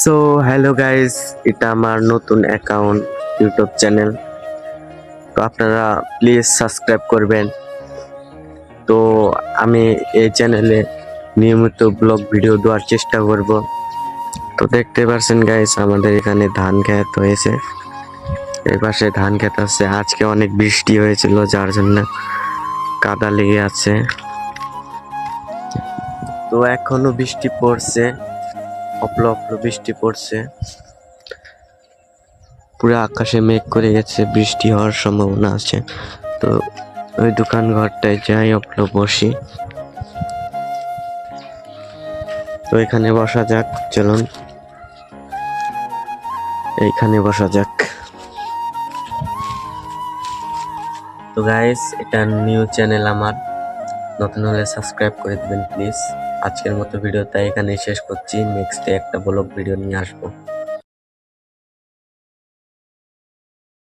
So hello guys, এটা আমার নতুন অ্যাকাউন্ট ইউটিউব চ্যানেল। তো আপনারা প্লিজ সাবস্ক্রাইব করবেন। তো আমি এই চ্যানেলে নিয়মিত ব্লগ ভিডিও দেওয়ার চেষ্টা করব। তো দেখতে পাচ্ছেন গাইস, আমাদের এখানে ধান ক্ষেত হয়েছে। এই পাশে ধান ক্ষেত আছে। আজকে অনেক বৃষ্টি হয়েছিল, যার জন্য কাদা লেগে আছে। তো এখনো বৃষ্টি পড়ছে, অপ্ল অপ্ল বৃষ্টি পড়ছে। পুরো আকাশে মেঘ করে গেছে, বৃষ্টি হওয়ার সম্ভাবনা আছে। তো ওই দোকান ঘরটায় যাই, অপ্লো বসি। তো এখানে বসা যাক, চলুন এইখানে বসা যাক। তো গাইস, এটা নিউ চ্যানেল আমার, নতুন হলে সাবস্ক্রাইব করে দিবেন প্লিজ। আজকের মতো ভিডিওটা এখানে শেষ করছি। নেক্সট একটা ব্লগ ভিডিও নিয়ে আসবো।